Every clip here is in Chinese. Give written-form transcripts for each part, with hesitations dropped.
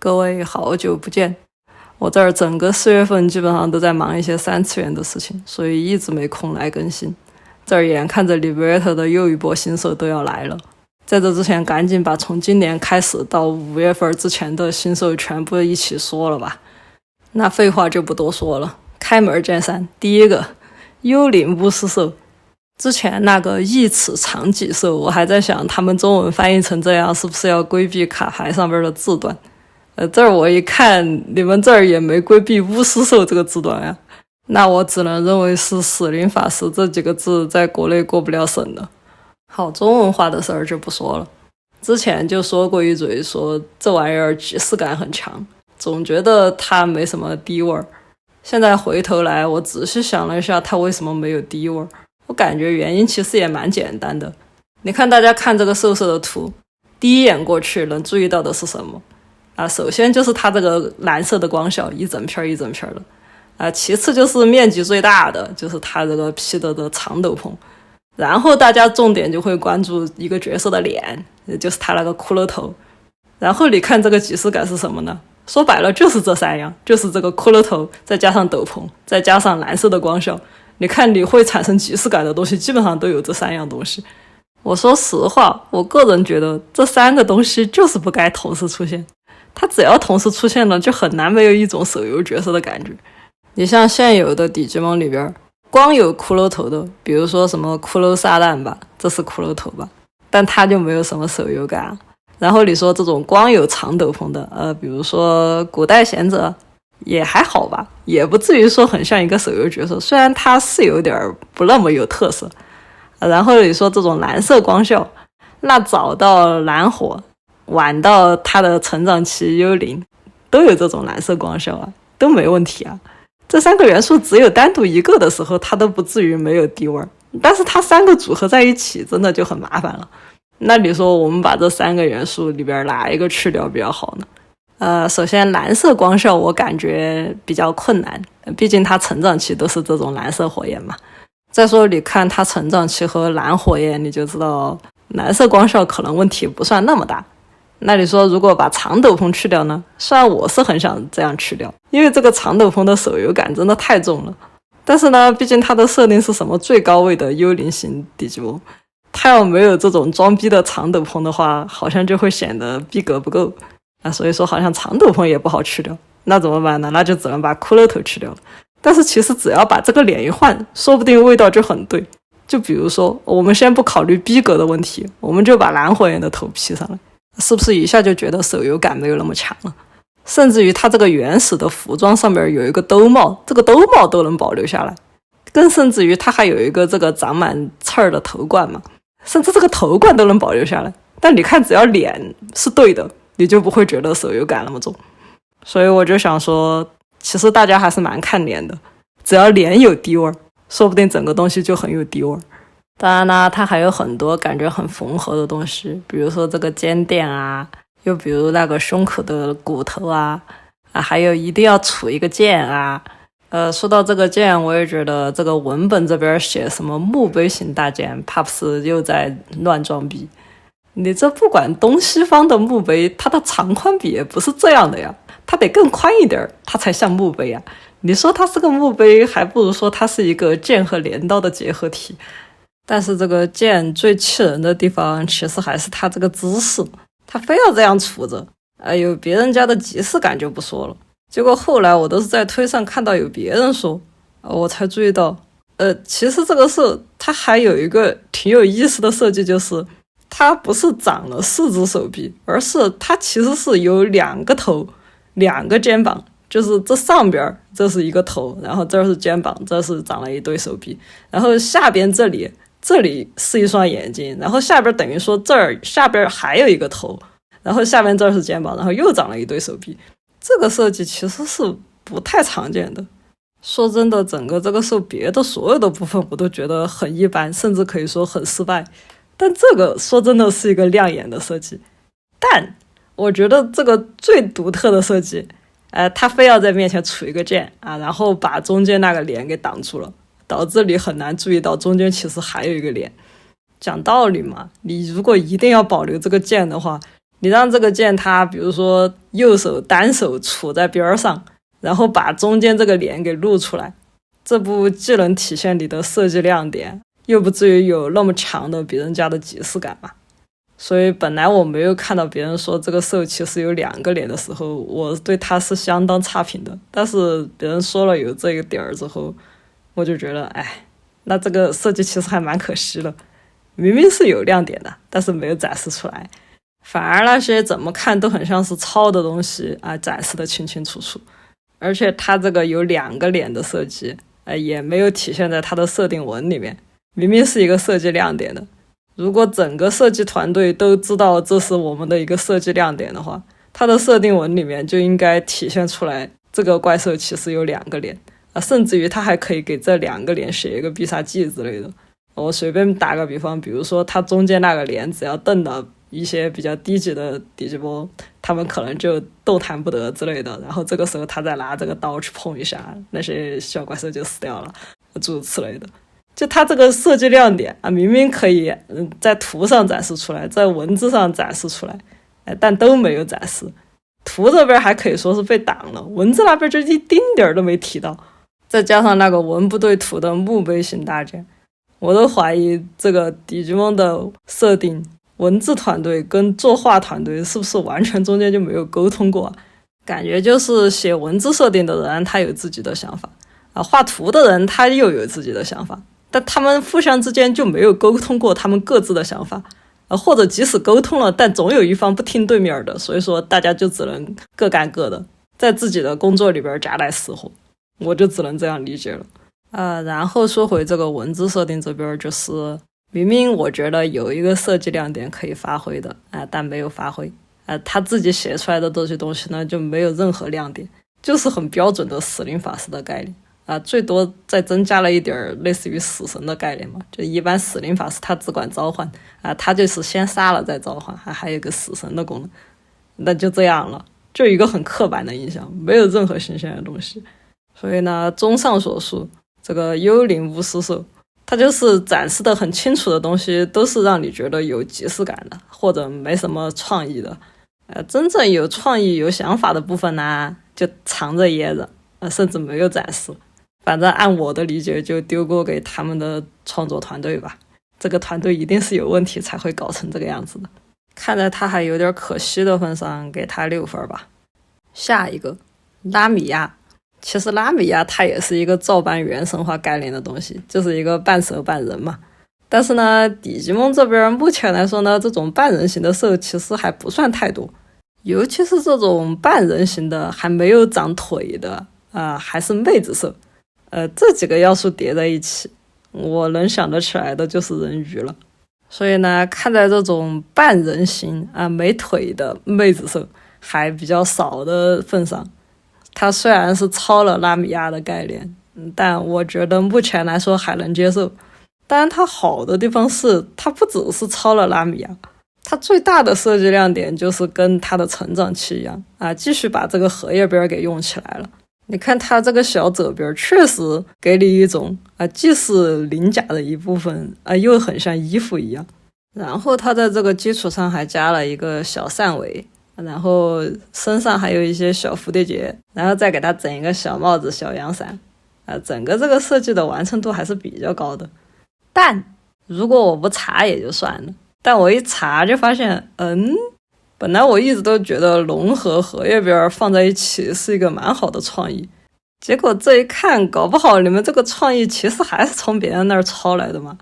各位好久不见，我这儿整个4月份基本上都在忙一些3次元的事情，所以一直没空来更新。这儿眼看着 Liberator 的又一波新手都要来了，在这之前赶紧把从今年开始到5月份之前的新手全部一起说了吧。那废话就不多说了，开门见山。第一个，幽灵巫师兽。之前那个一尺长戟兽，我还在想他们中文翻译成这样是不是要规避卡牌上边的字段。这儿我一看你们这儿也没规避巫师兽这个字段呀，那我只能认为是死灵法师这几个字在国内过不了审了。好，中文化的事儿就不说了。之前就说过一嘴，说这玩意儿即视感很强，总觉得它没什么低味儿。现在回头来我仔细想了一下，它为什么没有低味儿，我感觉原因其实也蛮简单的。你看大家看这个兽色的图，第一眼过去能注意到的是什么啊？首先就是它这个蓝色的光效，一整片一整片的啊。其次就是面积最大的，就是它这个披的长斗篷。然后大家重点就会关注一个角色的脸，也就是他那个骷髅头。然后你看这个即视感是什么呢？说白了就是这3样，就是这个骷髅头再加上斗篷再加上蓝色的光效。你看你会产生即视感的东西基本上都有这3样东西。我说实话，我个人觉得这3个东西就是不该同时出现，它只要同时出现了就很难没有一种手游角色的感觉。你像现有的底基蒙里边光有骷髅头的，比如说什么骷髅撒旦吧，这是骷髅头吧，但它就没有什么手游感。然后你说这种光有长斗篷的比如说古代贤者也还好吧，也不至于说很像一个手游角色，虽然它是有点不那么有特色。然后你说这种蓝色光效，那早到蓝火，晚到它的成长期幽灵都有这种蓝色光效啊，都没问题啊。这3个元素只有单独一个的时候它都不至于没有低味，但是它3个组合在一起真的就很麻烦了。那你说我们把这3个元素里边哪一个去掉比较好呢？首先蓝色光效我感觉比较困难，毕竟它成长期都是这种蓝色火焰嘛。再说你看它成长期和蓝火焰，你就知道蓝色光效可能问题不算那么大。那你说如果把长斗篷去掉呢？虽然我是很想这样去掉，因为这个长斗篷的手游感真的太重了，但是呢毕竟它的设定是什么最高位的幽灵型底基蒙，它要没有这种装逼的长斗篷的话，好像就会显得逼格不够啊。所以说好像长斗篷也不好去掉，那怎么办呢？那就只能把骷髅头去掉了。但是其实只要把这个脸一换，说不定味道就很对。就比如说我们先不考虑逼格的问题，我们就把蓝火焰的头 P 上来，是不是一下就觉得手游感没有那么强了？甚至于它这个原始的服装上面有一个兜帽，这个兜帽都能保留下来，更甚至于它还有一个这个长满刺儿的头冠嘛，甚至这个头冠都能保留下来。但你看只要脸是对的，你就不会觉得手游感那么重。所以我就想说其实大家还是蛮看脸的，只要脸有低味，说不定整个东西就很有低味。当然呢它还有很多感觉很缝合的东西，比如说这个肩垫啊，又比如那个胸口的骨头还有一定要杵一个剑啊。说到这个剑，我也觉得这个文本这边写什么墓碑型大剑，怕不是又在乱装逼。你这不管东西方的墓碑，它的长宽比也不是这样的呀，它得更宽一点它才像墓碑啊。你说它是个墓碑，还不如说它是一个剑和镰刀的结合体。但是这个剑最气人的地方其实还是它这个姿势，它非要这样杵着。有别人家的即视感就不说了，结果后来我都是在推上看到有别人说我才注意到其实这个是它还有一个挺有意思的设计，就是它不是长了4只手臂，而是它其实是有2个头2个肩膀，就是这上边这是一个头，然后这是肩膀，这是长了一对手臂，然后下边这里是一双眼睛，然后下边等于说这儿下边还有一个头，然后下边这是肩膀，然后又长了一对手臂。这个设计其实是不太常见的。说真的，整个这个兽别的所有的部分我都觉得很一般，甚至可以说很失败，但这个说真的是一个亮眼的设计。但我觉得这个最独特的设计他非要在面前杵一个剑然后把中间那个脸给挡住了，导致你很难注意到中间其实还有一个脸。讲道理嘛，你如果一定要保留这个剑的话，你让这个键它比如说右手单手杵在边上，然后把中间这个脸给露出来，这不既能体现你的设计亮点，又不至于有那么强的别人家的即视感嘛。所以本来我没有看到别人说这个兽其实有2个脸的时候，我对它是相当差评的。但是别人说了有这个点儿之后，我就觉得那这个设计其实还蛮可惜的，明明是有亮点的，但是没有展示出来，反而那些怎么看都很像是抄的东西展示的清清楚楚。而且它这个有2个脸的设计也没有体现在它的设定文里面，明明是一个设计亮点的。如果整个设计团队都知道这是我们的一个设计亮点的话，它的设定文里面就应该体现出来这个怪兽其实有2个脸甚至于它还可以给这2个脸写一个必杀技之类的。我随便打个比方，比如说它中间那个脸只要瞪到一些比较低级的底级波，他们可能就动弹不得之类的，然后这个时候他再拿这个刀去碰一下，那些小怪兽就死掉了，诸如此类的。就它这个设计亮点明明可以在图上展示出来，在文字上展示出来但都没有展示。图这边还可以说是被挡了，文字那边就一丁点都没提到。再加上那个文不对图的墓碑型大件，我都怀疑这个迪吉蒙的设定文字团队跟作画团队是不是完全中间就没有沟通过感觉就是写文字设定的人他有自己的想法画图的人他又有自己的想法，但他们互相之间就没有沟通过他们各自的想法或者即使沟通了，但总有一方不听对面的，所以说大家就只能各干各的，在自己的工作里边夹带私货，我就只能这样理解了然后说回这个文字设定这边，就是明明我觉得有一个设计亮点可以发挥的但没有发挥他自己写出来的这些东西呢就没有任何亮点，就是很标准的死灵法师的概念最多再增加了一点类似于死神的概念嘛，就一般死灵法师他只管召唤他就是先杀了再召唤还有一个死神的功能，那就这样了，就一个很刻板的印象，没有任何新鲜的东西。所以呢，综上所述，这个幽灵巫师兽它就是展示的很清楚的东西都是让你觉得有即视感的，或者没什么创意的真正有创意有想法的部分呢就藏着掖着甚至没有展示。反正按我的理解就丢过给他们的创作团队吧，这个团队一定是有问题才会搞成这个样子的。看在他还有点可惜的份上，给他6分吧。下一个拉米亚，其实拉米亚它也是一个照搬原神话概念的东西，就是一个半蛇半人嘛。但是呢，迪吉蒙这边目前来说呢，这种半人形的兽其实还不算太多，尤其是这种半人形的还没有长腿的还是妹子兽这几个要素叠在一起，我能想得起来的就是人鱼了。所以呢，看在这种半人形没腿的妹子兽还比较少的份上，它虽然是抄了拉米亚的概念但我觉得目前来说还能接受。当然它好的地方是它不只是抄了拉米亚，它最大的设计亮点就是跟它的成长期一样继续把这个荷叶边给用起来了。你看它这个小褶边确实给你一种既是鳞甲的一部分又很像衣服一样。然后它在这个基础上还加了一个小扇尾，然后身上还有一些小蝴蝶结，然后再给它整一个小帽子小阳伞整个这个设计的完成度还是比较高的。但如果我不查也就算了，但我一查就发现本来我一直都觉得龙和荷叶边放在一起是一个蛮好的创意，结果这一看搞不好你们这个创意其实还是从别人那儿抄来的嘛。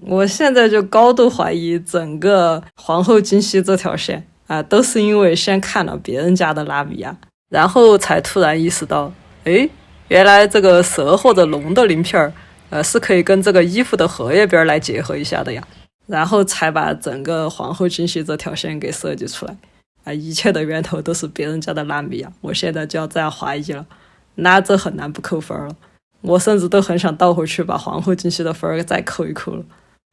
我现在就高度怀疑整个皇后金熙这条线都是因为先看了别人家的拉米亚，然后才突然意识到原来这个蛇或者龙的鳞片是可以跟这个衣服的荷叶边来结合一下的呀，然后才把整个皇后金熙这条线给设计出来一切的源头都是别人家的拉米亚。我现在就要这样怀疑了，那这很难不扣分了。我甚至都很想倒回去把皇后金熙的分再扣一扣了。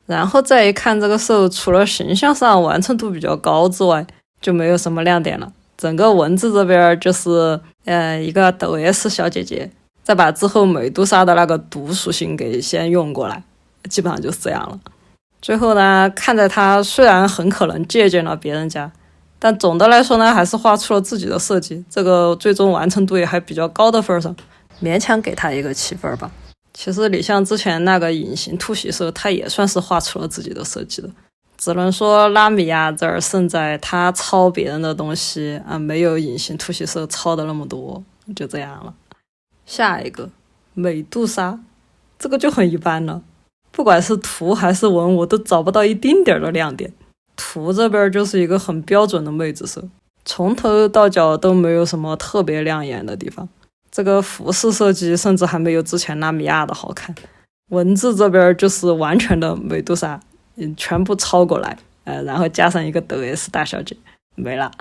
然后再一看这个兽，除了形象上完成度比较高之外就没有什么亮点了。整个文字这边就是一个抖 S 小姐姐，再把之后美杜莎的那个毒属性给先用过来，基本上就是这样了。最后呢，看在他虽然很可能借鉴了别人家但总的来说呢，还是画出了自己的设计，这个最终完成度也还比较高的份上，勉强给他一个7分吧。其实你像之前那个隐形突袭社，他也算是画出了自己的设计的，只能说拉米亚这儿胜在他抄别人的东西没有隐形突袭社抄的那么多，就这样了。下一个美杜莎，这个就很一般了，不管是图还是文我都找不到一丁点的亮点。图这边就是一个很标准的妹子色，从头到脚都没有什么特别亮眼的地方，这个服饰设计甚至还没有之前拉米亚的好看。文字这边就是完全的美杜莎，全部抄过来，然后加上一个德 S 大小姐，没了。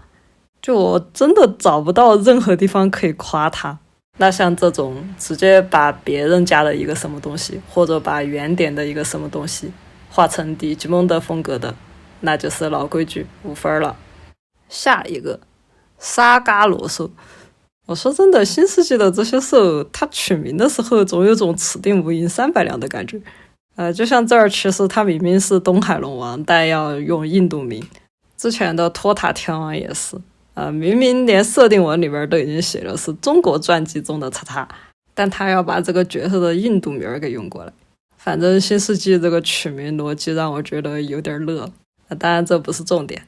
就我真的找不到任何地方可以夸她。那像这种直接把别人家的一个什么东西，或者把原点的一个什么东西画成迪吉蒙的风格的，那就是老规矩5分了。下一个沙嘎罗兽，我说真的，新世纪的这些兽它取名的时候总有种此地无银三百两的感觉。就像这儿其实它明明是东海龙王，但要用印度名。之前的托塔天王也是明明连设定文里边都已经写了是中国传记中的叉叉，但他要把这个角色的印度名给用过来。反正新世纪这个取名逻辑让我觉得有点乐，当然这不是重点。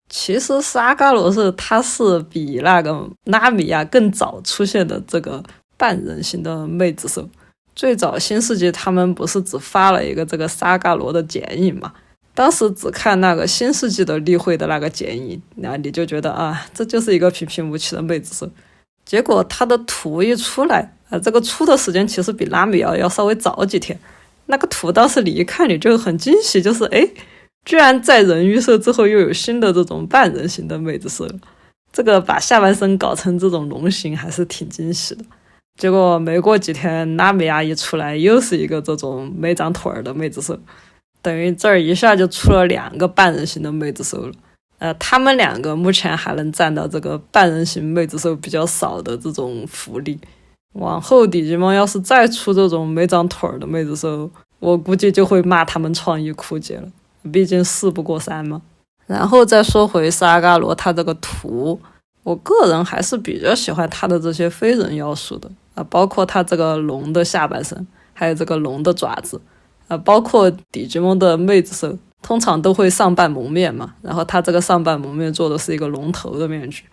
其实沙嘎罗是它是比那个拉米亚更早出现的这个半人形的妹子兽。最早新世纪他们不是只发了一个这个沙嘎罗的剪影嘛，当时只看那个新世纪的例会的那个剪影，那你就觉得这就是一个平平无奇的妹子兽。结果它的图一出来这个出的时间其实比拉米亚要稍微早几天。那个图当时你一看你就很惊喜，就是居然在人鱼社之后又有新的这种半人形的妹子兽，这个把下半身搞成这种龙形还是挺惊喜的。结果没过几天拉米亚一出来又是一个这种没长腿的妹子兽，等于这儿一下就出了2个半人形的妹子兽了。他们2个目前还能占到这个半人形妹子兽比较少的这种福利。往后迪吉蒙要是再出这种没长腿的妹子兽，我估计就会骂他们创意枯竭了，毕竟事不过3嘛。然后再说回沙嘎罗他这个图，我个人还是比较喜欢他的这些非人要素的包括他这个龙的下半身，还有这个龙的爪子包括迪吉蒙的妹子兽通常都会上半蒙面嘛，然后他这个上半蒙面做的是一个龙头的面具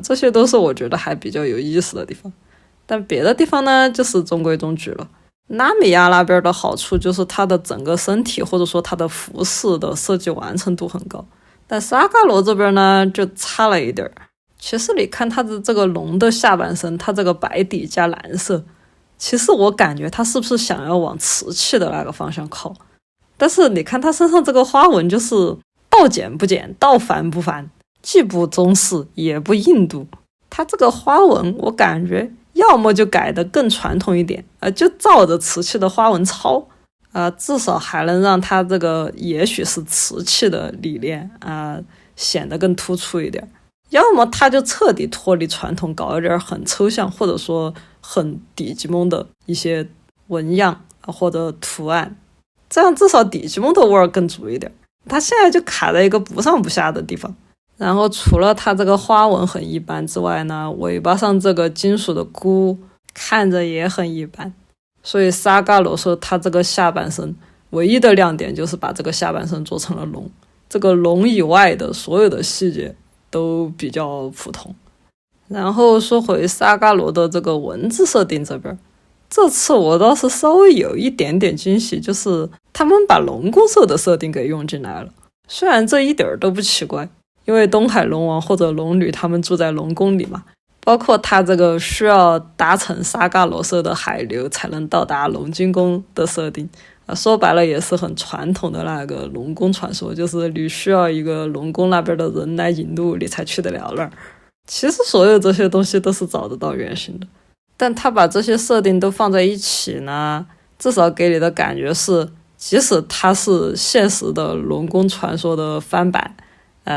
这些都是我觉得还比较有意思的地方。但别的地方呢就是中规中矩了。拉米亚那边的好处就是他的整个身体或者说他的服饰的设计完成度很高，但沙嘎罗这边呢就差了一点。其实你看他的这个龙的下半身，他这个白底加蓝色，其实我感觉他是不是想要往瓷器的那个方向靠，但是你看他身上这个花纹就是倒简不简，倒繁不繁，既不中式也不印度。他这个花纹我感觉要么就改得更传统一点就照着瓷器的花纹抄至少还能让他这个也许是瓷器的理念显得更突出一点。要么他就彻底脱离传统，搞一点很抽象或者说很迪吉蒙的一些纹样或者图案，这样至少迪吉蒙的味儿更足一点。他现在就卡在一个不上不下的地方。然后除了它这个花纹很一般之外呢，尾巴上这个金属的箍看着也很一般。所以沙嘎罗说它这个下半身唯一的亮点就是把这个下半身做成了龙，这个龙以外的所有的细节都比较普通。然后说回沙嘎罗的这个文字设定这边，这次我倒是稍微有一点点惊喜，就是他们把龙宫社的设定给用进来了。虽然这一点都不奇怪，因为东海龙王或者龙女他们住在龙宫里嘛，包括他这个需要搭乘沙嘎罗社的海流才能到达龙金宫的设定说白了也是很传统的那个龙宫传说，就是你需要一个龙宫那边的人来引路你才去得了那儿。其实所有这些东西都是找得到原型的，但他把这些设定都放在一起呢，至少给你的感觉是即使它是现实的龙宫传说的翻版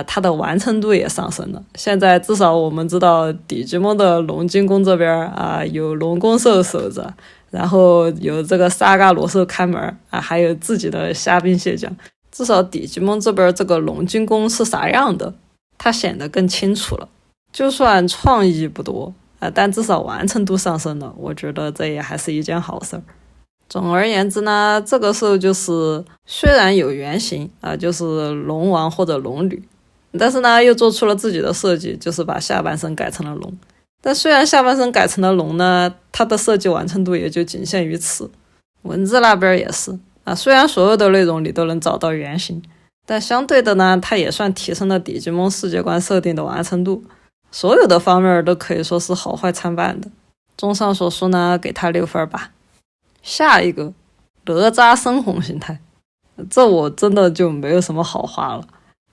它的完成度也上升了。现在至少我们知道迪吉蒙的龙金宫这边有龙宫社守着，然后有这个沙嘎罗社开门还有自己的虾兵蟹将。至少迪吉蒙这边这个龙金宫是啥样的，它显得更清楚了。就算创意不多但至少完成度上升了，我觉得这也还是一件好事儿。总而言之呢，这个时候就是虽然有原型就是龙王或者龙女，但是呢又做出了自己的设计，就是把下半身改成了龙。但虽然下半身改成了龙呢，它的设计完成度也就仅限于此。文字那边也是虽然所有的内容你都能找到原型，但相对的呢，它也算提升了迪吉蒙世界观设定的完成度，所有的方面都可以说是好坏参半的。综上所述呢，给它6分吧。下一个哪吒深红形态，这我真的就没有什么好话了。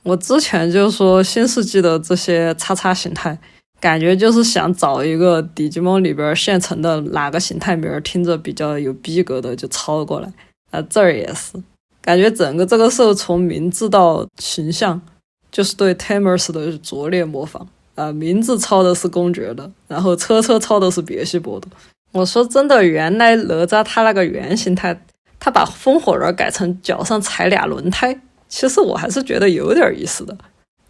我之前就说新世纪的这些叉叉形态，感觉就是想找一个迪吉蒙里边现成的哪个形态名听着比较有逼格的就抄过来这儿也是感觉整个这个时候从名字到形象就是对 Tamers 的拙劣模仿名字抄的是公爵的，然后车抄的是别西伯的。我说真的，原来哪吒他那个原形态，他把风火轮改成脚上踩2轮胎，其实我还是觉得有点意思的。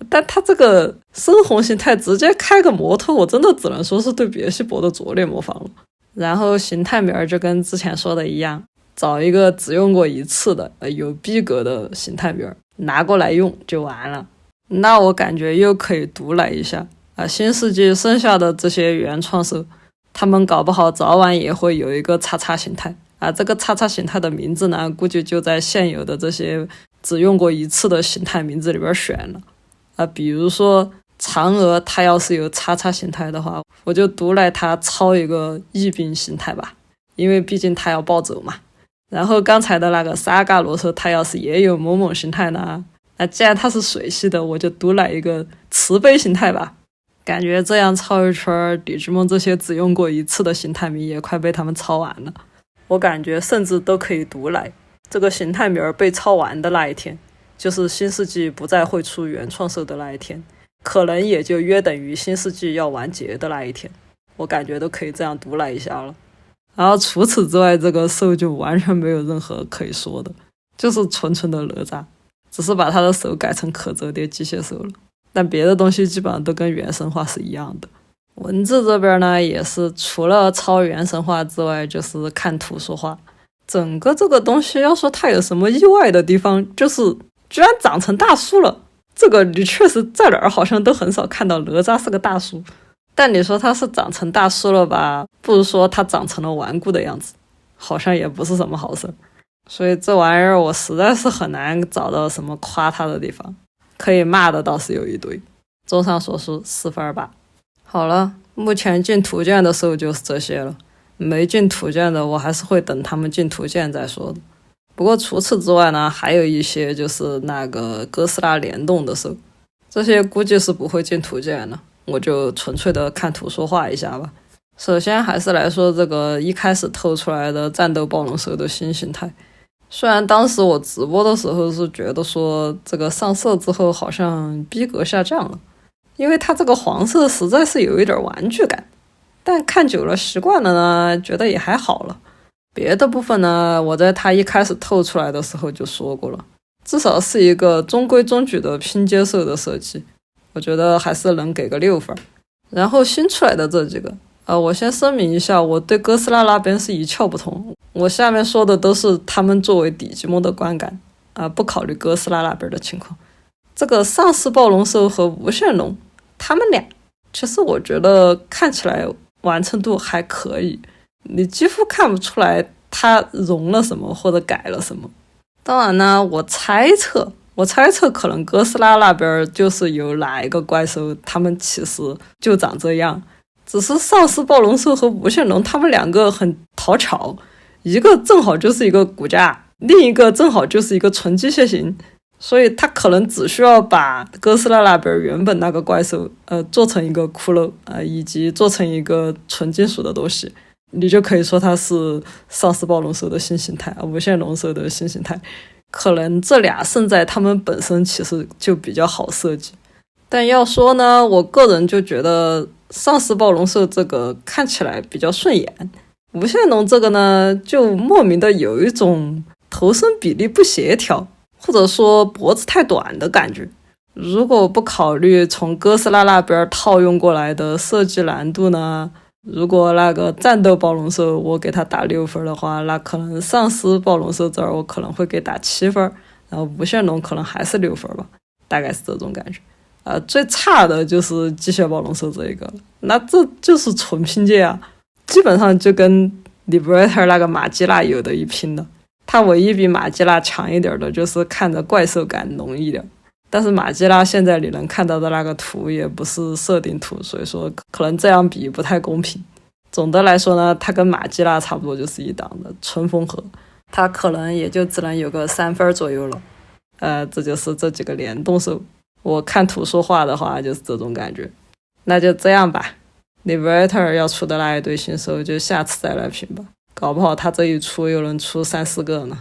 但他这个深红形态直接开个摩托，我真的只能说是对别西伯的拙劣模仿了。然后形态名就跟之前说的一样，找一个只用过一次的有逼格的形态名拿过来用就完了。那我感觉又可以独来一下新世纪剩下的这些原创手，他们搞不好早晚也会有一个叉叉形态这个叉叉形态的名字呢，估计就在现有的这些只用过一次的形态名字里边选了比如说嫦娥它要是有叉叉形态的话，我就独来它抄一个异兵形态吧，因为毕竟它要暴走嘛。然后刚才的那个沙嘎罗兽它要是也有某某形态呢，既然它是水系的，我就独来一个慈悲形态吧。感觉这样抄一圈，迪吉蒙这些只用过一次的形态名也快被他们抄完了。我感觉甚至都可以独来，这个形态名被抄完的那一天，就是新世纪不再会出原创兽的那一天，可能也就约等于新世纪要完结的那一天，我感觉都可以这样独来一下了。然后除此之外，这个兽就完全没有任何可以说的，就是纯纯的哪吒，只是把他的手改成可折叠机械手了，但别的东西基本上都跟原神话是一样的。文字这边呢，也是除了抄原神话之外，就是看图说话。整个这个东西要说它有什么意外的地方，就是居然长成大叔了。这个你确实在哪儿好像都很少看到哪吒是个大叔，但你说他是长成大叔了吧，不如说他长成了顽固的样子，好像也不是什么好事。所以这玩意儿我实在是很难找到什么夸他的地方，可以骂的倒是有一堆。综上所述，4分吧。好了，目前进图鉴的时候就是这些了，没进图鉴的我还是会等他们进图鉴再说的。不过除此之外呢，还有一些就是那个哥斯拉联动的时候，这些估计是不会进图鉴的，我就纯粹的看图说话一下吧。首先还是来说这个一开始透出来的战斗暴龙兽的新形态，虽然当时我直播的时候是觉得说这个上色之后好像逼格下降了，因为它这个黄色实在是有一点玩具感，但看久了习惯了呢，觉得也还好了。别的部分呢，我在它一开始透出来的时候就说过了，至少是一个中规中矩的拼接兽的设计，我觉得还是能给个6分。然后新出来的这几个我先声明一下，我对哥斯拉那边是一窍不通，我下面说的都是他们作为迪吉蒙的观感不考虑哥斯拉那边的情况。这个丧尸暴龙兽和无限龙，他们俩其实我觉得看起来完成度还可以，你几乎看不出来它融了什么或者改了什么。当然呢，我猜测可能哥斯拉那边就是有哪一个怪兽他们其实就长这样，只是丧尸暴龙兽和无限龙他们两个很讨巧，一个正好就是一个骨架，另一个正好就是一个纯机械型，所以他可能只需要把哥斯拉那边原本那个怪兽做成一个骷髅以及做成一个纯金属的东西，你就可以说它是丧尸暴龙兽的新形态无限龙兽的新形态。可能这俩胜在他们本身其实就比较好设计，但要说呢，我个人就觉得丧尸暴龙兽这个看起来比较顺眼，无限龙这个呢就莫名的有一种头身比例不协调，或者说脖子太短的感觉。如果不考虑从哥斯拉那边套用过来的设计难度呢，如果那个战斗暴龙兽我给它打6分的话，那可能丧尸暴龙兽这儿我可能会给打7分，然后无限龙可能还是6分吧，大概是这种感觉。最差的就是机械暴龙兽这一个，那这就是纯拼接啊，基本上就跟 Liberator 那个马基拉有的一拼的。它唯一比马基拉强一点的就是看着怪兽感浓一点，但是马基拉现在你能看到的那个图也不是设定图，所以说可能这样比不太公平。总的来说呢，它跟马基拉差不多就是一档的纯缝合，它可能也就只能有个3分左右了。这就是这几个联动兽，我看图说话的话就是这种感觉。那就这样吧， Liberator 要出的那一堆新兽就下次再来评吧，搞不好他这一出又能出3-4个呢。